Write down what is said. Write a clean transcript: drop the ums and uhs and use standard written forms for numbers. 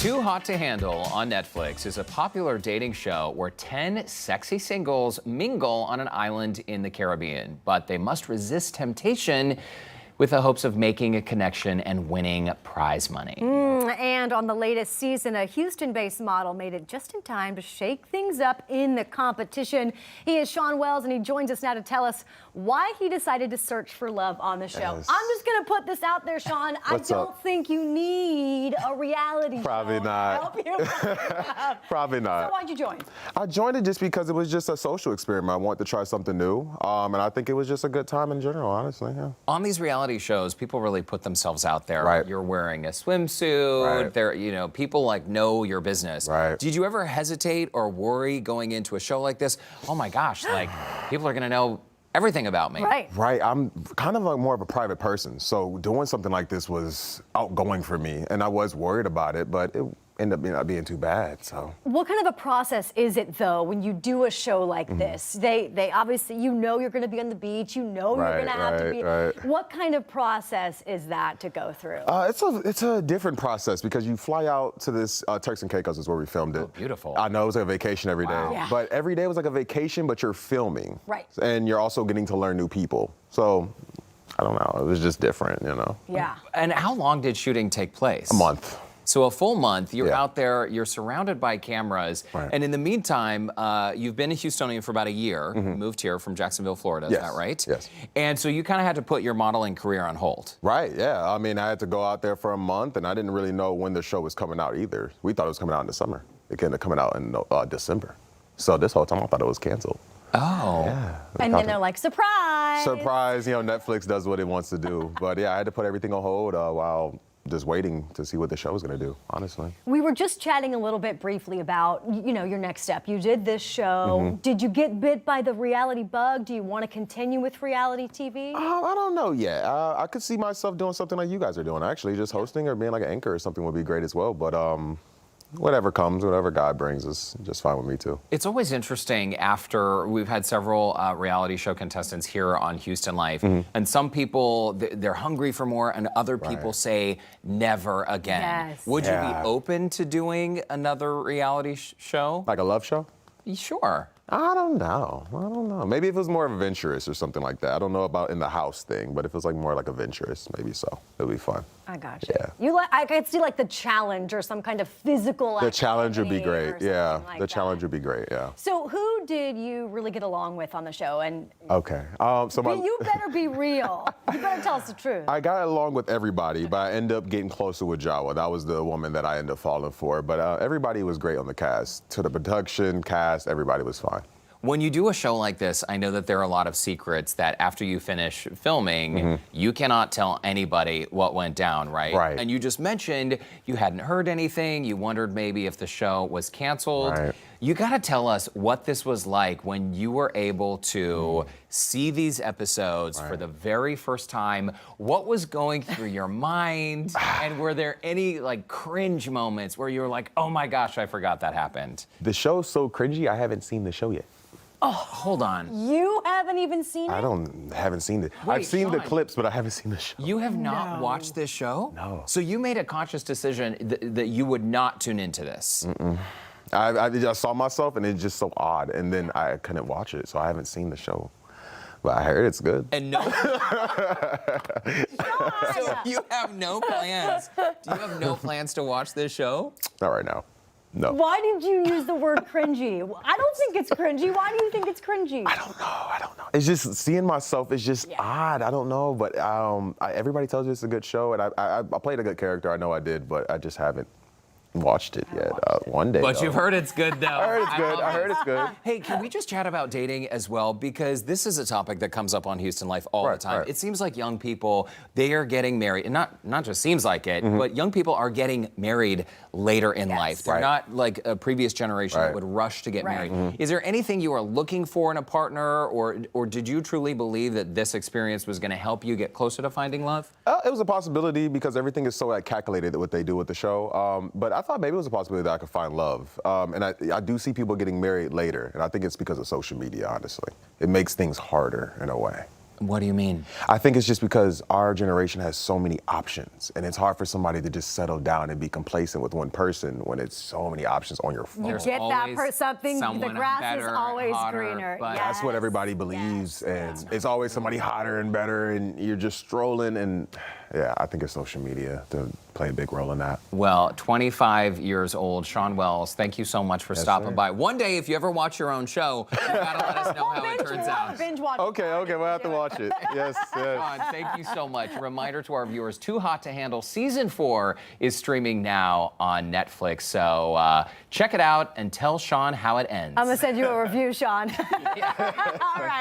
Too Hot to Handle on Netflix is a popular dating show where 10 sexy singles mingle on an island in the Caribbean, but they must resist temptation with the hopes of making a connection and winning prize money. And on the latest season, a Houston-based model made it just in time to shake things up in the competition. He is Shawn Wells, and he joins us now to tell us why he decided to search for love on the show. Yes. I'm just going to put this out there, Shawn. I don't think you need a reality Probably show not. to help you. Probably not. So why'd you join? I joined it just because it was just a social experiment. I wanted to try something new, and I think it was just a good time in general, honestly. Yeah. On these reality shows, people really put themselves out there. Right. You're wearing a swimsuit. Right. There, people like know your business. Right. Did you ever hesitate or worry going into a show like this? Oh my gosh, like people are gonna know everything about me. Right. Right. I'm kind of more of a private person, so doing something like this was outgoing for me, and I was worried about it, but it ended up not being too bad. So. What kind of a process is it, though, when you do a show like this? They obviously, you're going to be on the beach, you're going to have to be. Right. What kind of process is that to go through? It's a different process because you fly out to this Turks and Caicos is where we filmed it. Oh, beautiful. I know it was like a vacation every day, Wow. Yeah. but every day was like a vacation, but you're filming. Right. And you're also getting to learn new people. So, I don't know, it was just different, Yeah. And how long did shooting take place? A month. So a full month, you're Yeah. out there, you're surrounded by cameras, Right. and in the meantime, you've been a Houstonian for about a year, moved here from Jacksonville, Florida, is Yes. that right? Yes. And so you kind of had to put your modeling career on hold. Right, yeah. I mean, I had to go out there for a month, and I didn't really know when the show was coming out either. We thought it was coming out in the summer. It ended up coming out in December. So this whole time I thought it was canceled. Oh. Yeah. And then they're like, surprise! Surprise, Netflix does what it wants to do. But yeah, I had to put everything on hold while just waiting to see what the show was going to do, honestly. We were just chatting a little bit briefly about, your next step. You did this show. Did you get bit by the reality bug? Do you want to continue with reality TV? I don't know yet. I could see myself doing something like you guys are doing, actually. Just hosting or being like an anchor or something would be great as well. But whatever comes, whatever God brings is just fine with me too. It's always interesting after we've had several reality show contestants here on Houston Life, and some people, they're hungry for more, and other people say never again. Yes. Would you be Yeah. open to doing another reality show? Like a love show? Sure. I don't know. Maybe if it was more adventurous or something like that. I don't know about in the house thing, but if it was like more like adventurous, maybe so. It would be fun. I got you. Yeah. I could see like the challenge or some kind of physical The challenge would be activity or great. Yeah. something like The that. challenge would be great. Yeah. So who did you really get along with on the show? And Okay. you better be real. You better tell us the truth. I got along with everybody, but I ended up getting closer with Jawa. That was the woman that I ended up falling for. But everybody was great on the cast. To the production, cast, everybody was fine. When you do a show like this, I know that there are a lot of secrets that after you finish filming, you cannot tell anybody what went down, right? Right. And you just mentioned you hadn't heard anything. You wondered maybe if the show was canceled. Right. You got to tell us what this was like when you were able to see these episodes for the very first time. What was going through your mind? And were there any like cringe moments where you were like, oh my gosh, I forgot that happened? The show's so cringy, I haven't seen the show yet. Hold on. You haven't even seen it? Haven't seen it. Wait, I've seen the Shawn. clips, but I haven't seen the show. You have not watched this show? No. So you made a conscious decision that you would not tune into this. I saw myself, and it's just so odd, and then I couldn't watch it, so I haven't seen the show. But I heard it's good. And no. So you have no plans. Do you have no plans to watch this show? Not right now. No. Why did you use the word cringy? I don't think it's cringy. Why do you think it's cringy? I don't know. It's just seeing myself is just odd. I don't know, but everybody tells me it's a good show, and I played a good character. I know I did, but I just haven't watched it yet. One day. But though. you've heard it's good, though. I heard it's good. I heard it's good. Hey, can we just chat about dating as well? Because this is a topic that comes up on Houston Life all the time. Right. It seems like young people, they are getting married. And not just seems like it, but young people are getting married later in life. They're not like a previous generation that would rush to get married. Is there anything you are looking for in a partner, or did you truly believe that this experience was going to help you get closer to finding love? It was a possibility because everything is so calculated what they do with the show. But I thought maybe it was a possibility that I could find love. And I do see people getting married later, and I think it's because of social media, honestly. It makes things harder in a way. What do you mean? I think it's just because our generation has so many options, and it's hard for somebody to just settle down and be complacent with one person when it's so many options on your phone. You get that for something, the someone grass better, is always hotter, greener. but- That's what everybody believes, and it's always somebody hotter and better, and you're just strolling, and yeah, I think it's social media to play a big role in that. Well, 25 years old, Shawn Wells, thank you so much for stopping by. One day, if you ever watch your own show, you gotta let us know how it turns out. Binge watch. Okay, we'll have to watch it. Yes, yes. Shawn, thank you so much. Reminder to our viewers, Too Hot to Handle Season 4 is streaming now on Netflix. So check it out and tell Shawn how it ends. I'm going to send you a review, Shawn. All right.